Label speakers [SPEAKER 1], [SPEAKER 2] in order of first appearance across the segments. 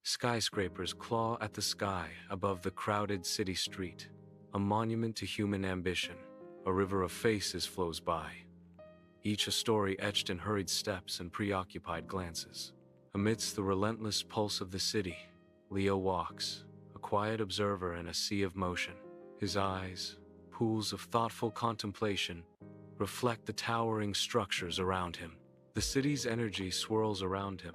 [SPEAKER 1] Skyscrapers claw at the sky above the crowded city street, a monument to human ambition. A river of faces flows by, each a story etched in hurried steps and preoccupied glances. Amidst the relentless pulse of the city, Leo walks, a quiet observer in a sea of motion. His eyes, pools of thoughtful contemplation, reflect the towering structures around him. The city's energy swirls around him,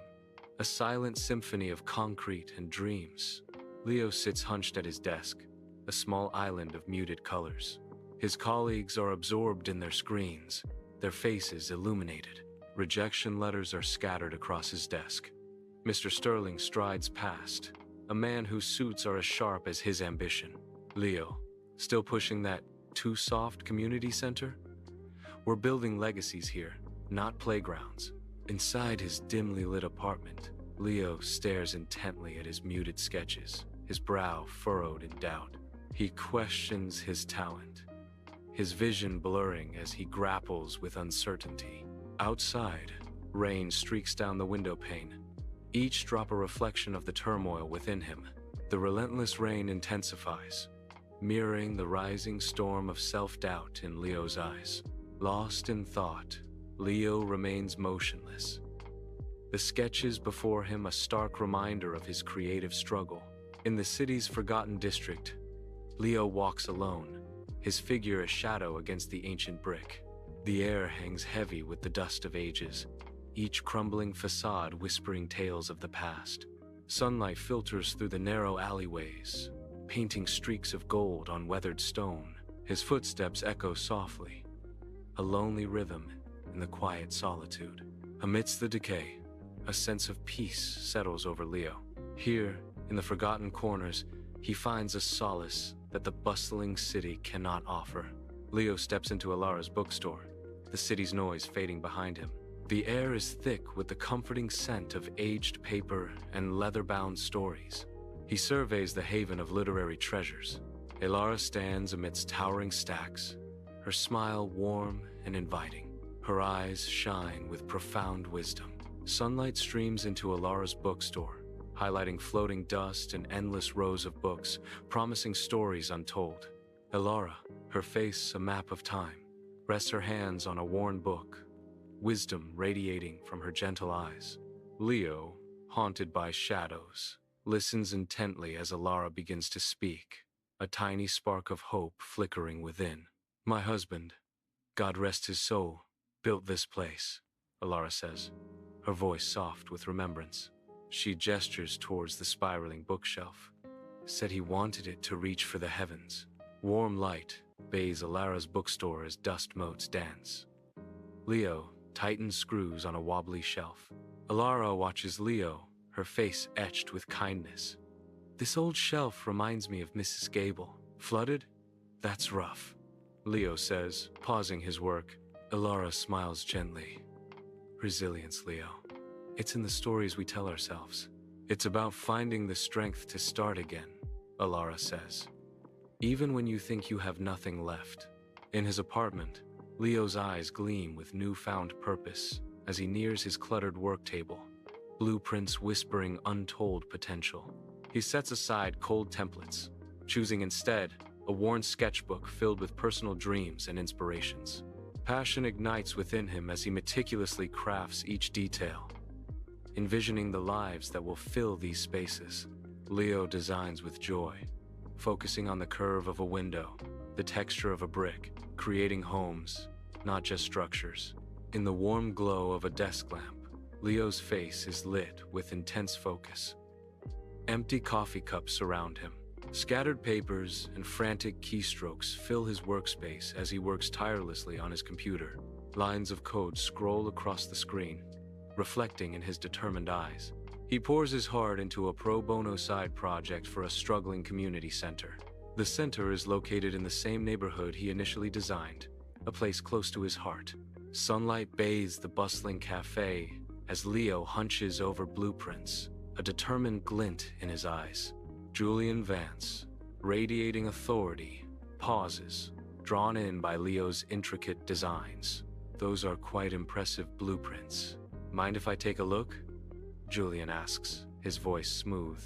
[SPEAKER 1] a silent symphony of concrete and dreams. Leo sits hunched at his desk, a small island of muted colors. His colleagues are absorbed in their screens, their faces illuminated. Rejection letters are scattered across his desk. Mr. Sterling strides past, a man whose suits are as sharp as his ambition. Leo, still pushing that too soft community center? We're building legacies here, not playgrounds. Inside his dimly lit apartment, Leo stares intently at his muted sketches, his brow furrowed in doubt. He questions his talent, his vision blurring as he grapples with uncertainty. Outside, rain streaks down the window pane, each drop a reflection of the turmoil within him. The relentless rain intensifies, mirroring the rising storm of self-doubt in Leo's eyes. Lost in thought, Leo remains motionless, the sketches before him a stark reminder of his creative struggle. In the city's forgotten district, Leo walks alone, his figure a shadow against the ancient brick. The air hangs heavy with the dust of ages, each crumbling facade whispering tales of the past. Sunlight filters through the narrow alleyways, painting streaks of gold on weathered stone. His footsteps echo softly, a lonely rhythm in the quiet solitude. Amidst the decay, a sense of peace settles over Leo. Here, in the forgotten corners, he finds a solace that the bustling city cannot offer. Leo steps into Alara's bookstore, the city's noise fading behind him. The air is thick with the comforting scent of aged paper and leather-bound stories. He surveys the haven of literary treasures. Alara stands amidst towering stacks, her smile warm and inviting. Her eyes shine with profound wisdom. Sunlight streams into Alara's bookstore, highlighting floating dust and endless rows of books, promising stories untold. Alara, her face a map of time, rests her hands on a worn book, wisdom radiating from her gentle eyes. Leo, haunted by shadows, listens intently as Alara begins to speak, a tiny spark of hope flickering within. My husband, God rest his soul, built this place, Alara says, her voice soft with remembrance. She gestures towards the spiraling bookshelf, said he wanted it to reach for the heavens. Warm light bathes Alara's bookstore as dust motes dance. Leo tightens screws on a wobbly shelf. Alara watches Leo, her face etched with kindness. This old shelf reminds me of Mrs. Gable. Flooded? That's rough, Leo says, pausing his work. Alara smiles gently. Resilience, Leo. It's in the stories we tell ourselves. It's about finding the strength to start again, Alara says. Even when you think you have nothing left. In his apartment, Leo's eyes gleam with newfound purpose as he nears his cluttered work table, blueprints whispering untold potential. He sets aside cold templates, choosing instead a worn sketchbook filled with personal dreams and inspirations. Passion ignites within him as he meticulously crafts each detail, envisioning the lives that will fill these spaces. Leo designs with joy, focusing on the curve of a window, the texture of a brick, creating homes, not just structures. In the warm glow of a desk lamp, Leo's face is lit with intense focus. Empty coffee cups surround him. Scattered papers and frantic keystrokes fill his workspace as he works tirelessly on his computer. Lines of code scroll across the screen, reflecting in his determined eyes. He pours his heart into a pro bono side project for a struggling community center. The center is located in the same neighborhood he initially designed, a place close to his heart. Sunlight bathes the bustling cafe as Leo hunches over blueprints, a determined glint in his eyes. Julian Vance, radiating authority, pauses, drawn in by Leo's intricate designs. Those are quite impressive blueprints. Mind if I take a look? Julian asks, his voice smooth.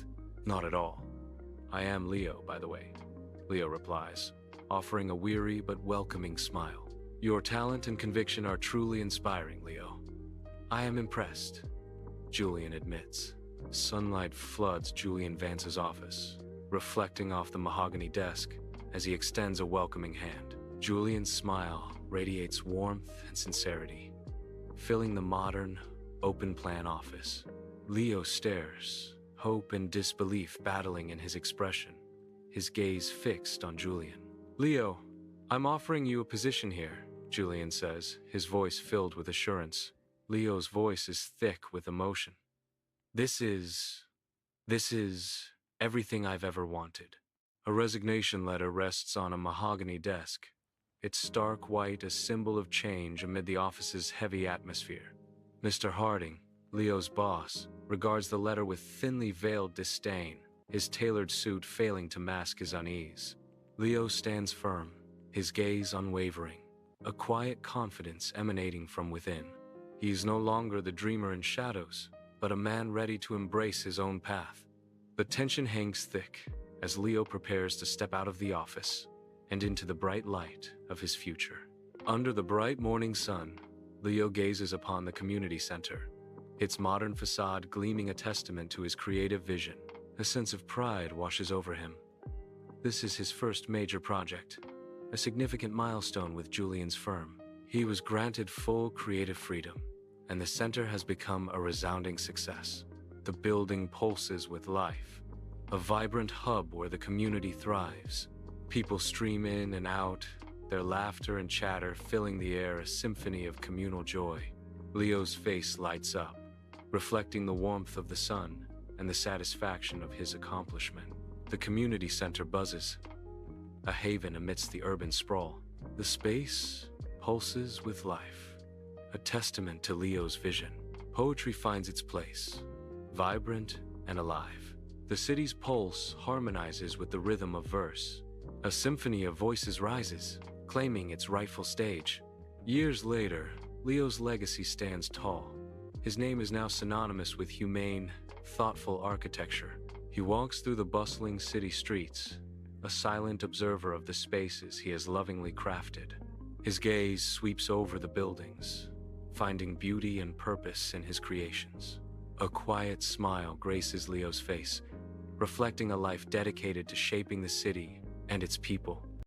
[SPEAKER 1] Not at all. I am Leo, by the way, Leo replies, offering a weary but welcoming smile. Your talent and conviction are truly inspiring, Leo. I am impressed, Julian admits. Sunlight floods Julian Vance's office, reflecting off the mahogany desk as he extends a welcoming hand. Julian's smile radiates warmth and sincerity, filling the modern, open-plan office. Leo stares, hope and disbelief battling in his expression, his gaze fixed on Julian. Leo, I'm offering you a position here, Julian says, his voice filled with assurance. Leo's voice is thick with emotion. This is everything I've ever wanted. A resignation letter rests on a mahogany desk, its stark white a symbol of change amid the office's heavy atmosphere. Mr. Harding, Leo's boss, regards the letter with thinly veiled disdain, his tailored suit failing to mask his unease. Leo stands firm, his gaze unwavering, a quiet confidence emanating from within. He is no longer the dreamer in shadows, but a man ready to embrace his own path. The tension hangs thick as Leo prepares to step out of the office and into the bright light of his future. Under the bright morning sun, Leo gazes upon the community center, its modern facade gleaming a testament to his creative vision. A sense of pride washes over him. This is his first major project, a significant milestone with Julian's firm. He was granted full creative freedom, and the center has become a resounding success. The building pulses with life, a vibrant hub where the community thrives. People stream in and out, their laughter and chatter filling the air, a symphony of communal joy. Leo's face lights up, reflecting the warmth of the sun and the satisfaction of his accomplishment. The community center buzzes, a haven amidst the urban sprawl. The space pulses with life, a testament to Leo's vision. Poetry finds its place, vibrant and alive. The city's pulse harmonizes with the rhythm of verse. A symphony of voices rises, claiming its rightful stage. Years later, Leo's legacy stands tall. His name is now synonymous with humane, thoughtful architecture. He walks through the bustling city streets, a silent observer of the spaces he has lovingly crafted. His gaze sweeps over the buildings, finding beauty and purpose in his creations. A quiet smile graces Leo's face, reflecting a life dedicated to shaping the city and its people.